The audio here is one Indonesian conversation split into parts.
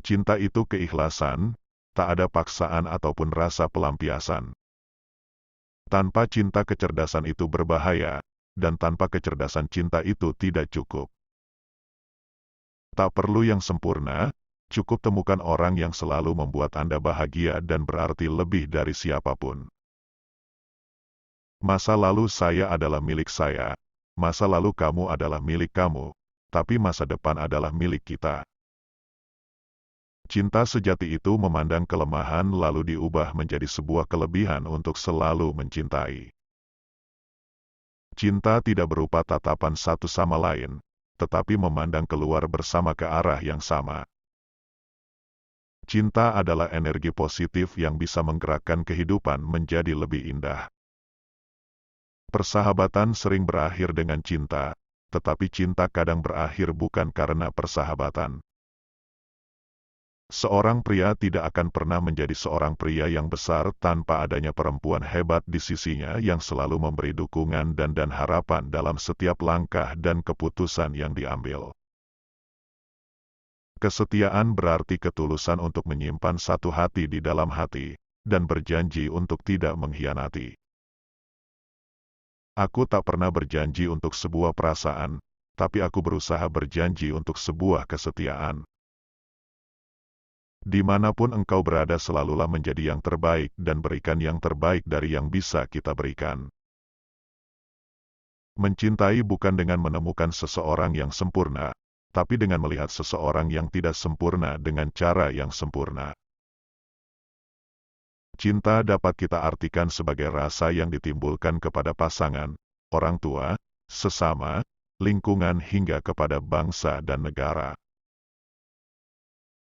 Cinta itu keikhlasan, tak ada paksaan ataupun rasa pelampiasan. Tanpa cinta kecerdasan itu berbahaya, dan tanpa kecerdasan cinta itu tidak cukup. Tak perlu yang sempurna, cukup temukan orang yang selalu membuat Anda bahagia dan berarti lebih dari siapapun. Masa lalu saya adalah milik saya, masa lalu kamu adalah milik kamu, tapi masa depan adalah milik kita. Cinta sejati itu memandang kelemahan lalu diubah menjadi sebuah kelebihan untuk selalu mencintai. Cinta tidak berupa tatapan satu sama lain, tetapi memandang keluar bersama ke arah yang sama. Cinta adalah energi positif yang bisa menggerakkan kehidupan menjadi lebih indah. Persahabatan sering berakhir dengan cinta, tetapi cinta kadang berakhir bukan karena persahabatan. Seorang pria tidak akan pernah menjadi seorang pria yang besar tanpa adanya perempuan hebat di sisinya yang selalu memberi dukungan dan harapan dalam setiap langkah dan keputusan yang diambil. Kesetiaan berarti ketulusan untuk menyimpan satu hati di dalam hati, dan berjanji untuk tidak mengkhianati. Aku tak pernah berjanji untuk sebuah perasaan, tapi aku berusaha berjanji untuk sebuah kesetiaan. Dimanapun engkau berada selalulah menjadi yang terbaik dan berikan yang terbaik dari yang bisa kita berikan. Mencintai bukan dengan menemukan seseorang yang sempurna, tapi dengan melihat seseorang yang tidak sempurna dengan cara yang sempurna. Cinta dapat kita artikan sebagai rasa yang ditimbulkan kepada pasangan, orang tua, sesama, lingkungan hingga kepada bangsa dan negara.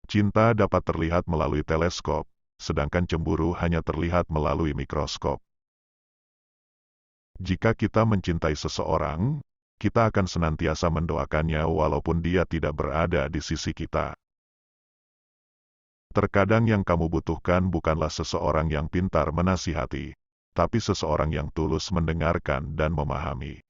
Cinta dapat terlihat melalui teleskop, sedangkan cemburu hanya terlihat melalui mikroskop. Jika kita mencintai seseorang, kita akan senantiasa mendoakannya walaupun dia tidak berada di sisi kita. Terkadang yang kamu butuhkan bukanlah seseorang yang pintar menasihati, tapi seseorang yang tulus mendengarkan dan memahami.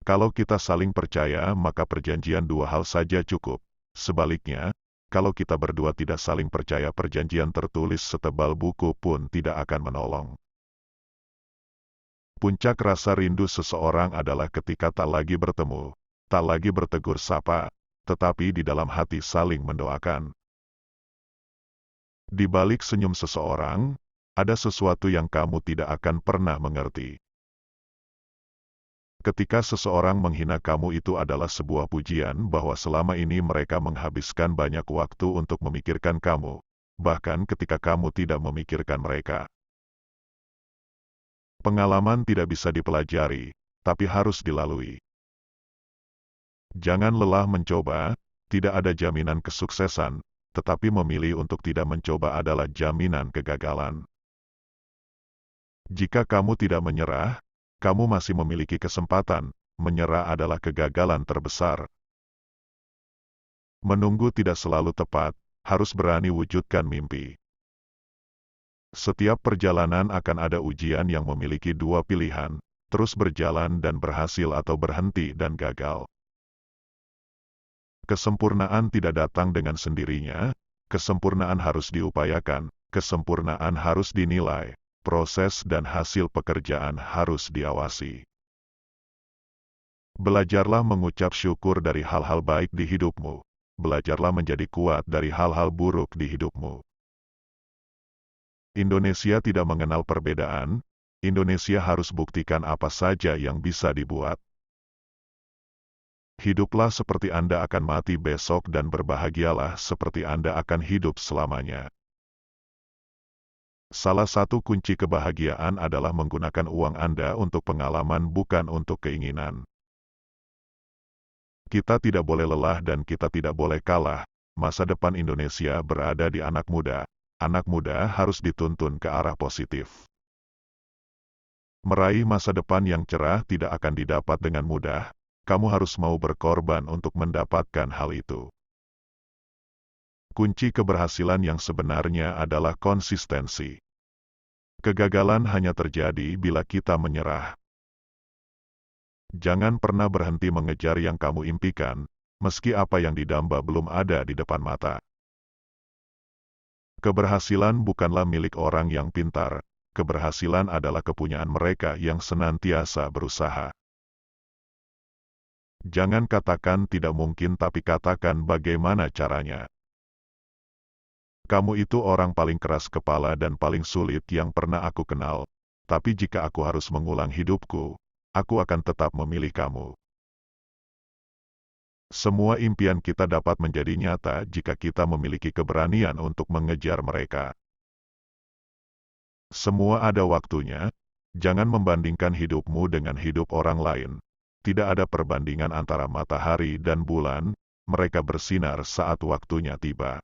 Kalau kita saling percaya, maka perjanjian dua hal saja cukup. Sebaliknya, kalau kita berdua tidak saling percaya, perjanjian tertulis setebal buku pun tidak akan menolong. Puncak rasa rindu seseorang adalah ketika tak lagi bertemu, tak lagi bertegur sapa, tetapi di dalam hati saling mendoakan. Di balik senyum seseorang, ada sesuatu yang kamu tidak akan pernah mengerti. Ketika seseorang menghina kamu, itu adalah sebuah pujian bahwa selama ini mereka menghabiskan banyak waktu untuk memikirkan kamu, bahkan ketika kamu tidak memikirkan mereka. Pengalaman tidak bisa dipelajari, tapi harus dilalui. Jangan lelah mencoba, tidak ada jaminan kesuksesan, tetapi memilih untuk tidak mencoba adalah jaminan kegagalan. Jika kamu tidak menyerah, kamu masih memiliki kesempatan. Menyerah adalah kegagalan terbesar. Menunggu tidak selalu tepat, harus berani wujudkan mimpi. Setiap perjalanan akan ada ujian yang memiliki dua pilihan, terus berjalan dan berhasil atau berhenti dan gagal. Kesempurnaan tidak datang dengan sendirinya, kesempurnaan harus diupayakan, kesempurnaan harus dinilai, proses dan hasil pekerjaan harus diawasi. Belajarlah mengucap syukur dari hal-hal baik di hidupmu. Belajarlah menjadi kuat dari hal-hal buruk di hidupmu. Indonesia tidak mengenal perbedaan, Indonesia harus buktikan apa saja yang bisa dibuat. Hiduplah seperti Anda akan mati besok dan berbahagialah seperti Anda akan hidup selamanya. Salah satu kunci kebahagiaan adalah menggunakan uang Anda untuk pengalaman bukan untuk keinginan. Kita tidak boleh lelah dan kita tidak boleh kalah. Masa depan Indonesia berada di anak muda. Anak muda harus dituntun ke arah positif. Meraih masa depan yang cerah tidak akan didapat dengan mudah. Kamu harus mau berkorban untuk mendapatkan hal itu. Kunci keberhasilan yang sebenarnya adalah konsistensi. Kegagalan hanya terjadi bila kita menyerah. Jangan pernah berhenti mengejar yang kamu impikan, meski apa yang didamba belum ada di depan mata. Keberhasilan bukanlah milik orang yang pintar, keberhasilan adalah kepunyaan mereka yang senantiasa berusaha. Jangan katakan tidak mungkin tapi katakan bagaimana caranya. Kamu itu orang paling keras kepala dan paling sulit yang pernah aku kenal, tapi jika aku harus mengulang hidupku, aku akan tetap memilih kamu. Semua impian kita dapat menjadi nyata jika kita memiliki keberanian untuk mengejar mereka. Semua ada waktunya, jangan membandingkan hidupmu dengan hidup orang lain. Tidak ada perbandingan antara matahari dan bulan, mereka bersinar saat waktunya tiba.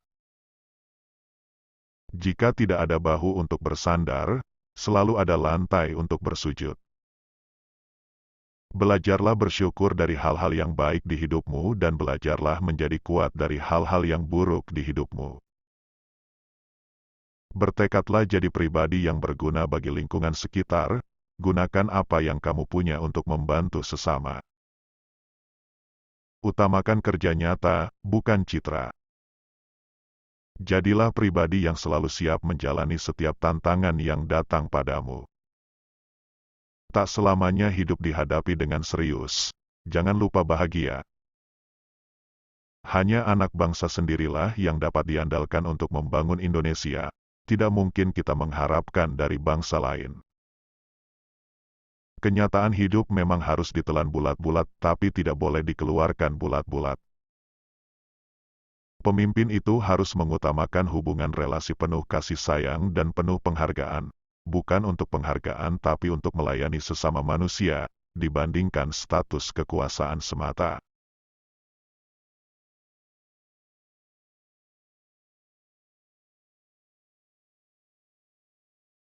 Jika tidak ada bahu untuk bersandar, selalu ada lantai untuk bersujud. Belajarlah bersyukur dari hal-hal yang baik di hidupmu dan belajarlah menjadi kuat dari hal-hal yang buruk di hidupmu. Bertekadlah jadi pribadi yang berguna bagi lingkungan sekitar, gunakan apa yang kamu punya untuk membantu sesama. Utamakan kerja nyata, bukan citra. Jadilah pribadi yang selalu siap menjalani setiap tantangan yang datang padamu. Tak selamanya hidup dihadapi dengan serius. Jangan lupa bahagia. Hanya anak bangsa sendirilah yang dapat diandalkan untuk membangun Indonesia. Tidak mungkin kita mengharapkan dari bangsa lain. Kenyataan hidup memang harus ditelan bulat-bulat, tapi tidak boleh dikeluarkan bulat-bulat. Pemimpin itu harus mengutamakan hubungan relasi penuh kasih sayang dan penuh penghargaan. Bukan untuk penghargaan tapi untuk melayani sesama manusia, dibandingkan status kekuasaan semata.